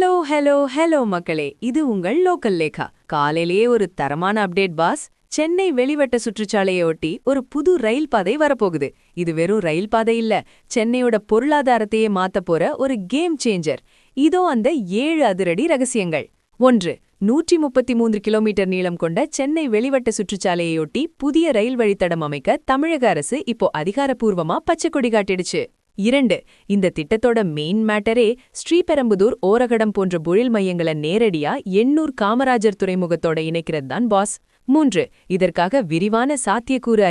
Hello hello hello மக்களே, இது உங்கள் லோக்கல் லேகா. காலையிலேயே ஒரு தரமான அப்டேட் பாஸ். சென்னை வெளிவட்ட சுற்றுச்சாலையை ஒட்டி ஒரு புது ரயில் பாதை வரப்போகுது. இது வெறும் ரயில் பாதை இல்ல, சென்னையோட பொருளாதாரத்தையே மாத்தப் போற ஒரு கேம் சேஞ்சர். இதோ அந்த 7 அதிரடி ரகசியங்கள். 1. 133 கிலோமீட்டர் நீளம் கொண்ட சென்னை வெளிவட்ட சுற்றுச்சாலையொட்டி புதிய ரயில் வழித்தடம் அமைக்க தமிழக அரசு இப்போ அதிகாரப்பூர்வமா பச்சை கொடி காட்டிடுச்சு. 2. இந்த திட்டத்தோட மெயின் மேட்டரே ஸ்ரீபெரும்புதூர் ஓரகடம் போன்ற பொழில் மையங்களை நேரடியா எண்ணூர் காமராஜர் துறைமுகத்தோட இணைக்கிறது தான் பாஸ். 3. இதற்காக விரிவான சாத்தியக்கூறு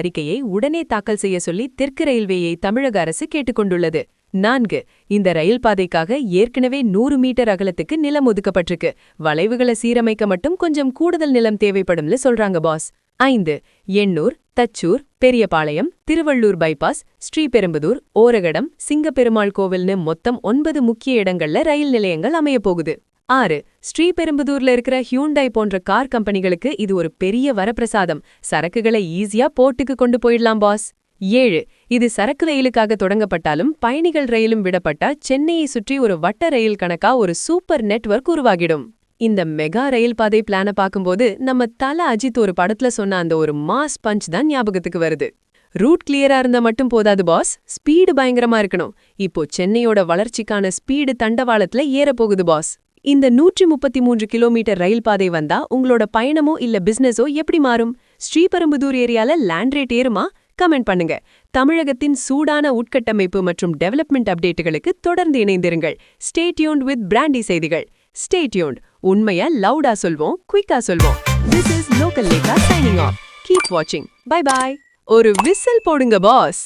அறிக்கையை உடனே தாக்கல் செய்ய சொல்லி தெற்கு ரயில்வேயை தமிழக அரசு கேட்டுக்கொண்டுள்ளது. 4. இந்த ரயில் பாதைக்காக ஏற்கனவே 100 மீட்டர் அகலத்துக்கு நிலம் ஒதுக்கப்பட்டிருக்கு. வளைவுகளை சீரமைக்க மட்டும் கொஞ்சம் கூடுதல் நிலம் தேவைப்படும்னு சொல்றாங்க பாஸ். 5. எண்ணூர், தச்சூர், பெரியபாளையம், திருவள்ளூர் பைபாஸ், ஸ்ரீபெரும்புதூர், ஓரகடம், சிங்கப்பெருமாள் கோவில்னு மொத்தம் 9 முக்கிய இடங்கள்ல ரயில் நிலையங்கள் அமையப்போகுது. 6. ஸ்ரீபெரும்புதூர்ல இருக்கிற ஹியூண்டாய் போன்ற கார் கம்பெனிகளுக்கு இது ஒரு பெரிய வரப்பிரசாதம். சரக்குகளை ஈஸியா போர்ட்டுக்கு கொண்டு போயிடலாம் பாஸ். 7. இது சரக்கு ரயிலுக்காக தொடங்கப்பட்டாலும் பயணிகள் ரயிலும் விடப்பட்டா சென்னையை சுற்றி ஒரு வட்ட ரயில் கணக்கா ஒரு சூப்பர் நெட்வொர்க் உருவாகிடும். இந்த மெகா ரயில் பாதை பிளான பார்க்கும்போது நம்ம தல அஜித் ஒரு படத்துல சொன்ன அந்த ஒரு மாஸ் பஞ்ச் தான் ஞாபகத்துக்கு வருது. ரூட் கிளியரா இருந்தா மட்டும் போதாது பாஸ், ஸ்பீடு பயங்கரமா இருக்கணும். இப்போ சென்னையோட வளர்ச்சிக்கான ஸ்பீடு தண்டவாளத்துல ஏறப்போகுது பாஸ். இந்த 133 கிலோமீட்டர் ரயில் பாதை வந்தா உங்களோட பயணமோ இல்ல பிசினஸோ எப்படி மாறும்? ஸ்ரீபெரும்புதூர் ஏரியால லேண்ட் ரேட் ஏறுமா? கமெண்ட் பண்ணுங்க. தமிழகத்தின் சூடான உட்கட்டமைப்பு மற்றும் டெவலப்மெண்ட் அப்டேட்டுகளுக்கு தொடர்ந்து இணைந்திருங்கள். ஸ்டே டியூன்ட் வித் பிராண்டி செய்திகள். Stay tuned. உண்மையா லவுடா சொல்வோம், குயிக்கா சொல்வோம். This is Local Lekha signing off. Keep watching. Bye bye. ஒரு விசில் போடுங்க பாஸ்.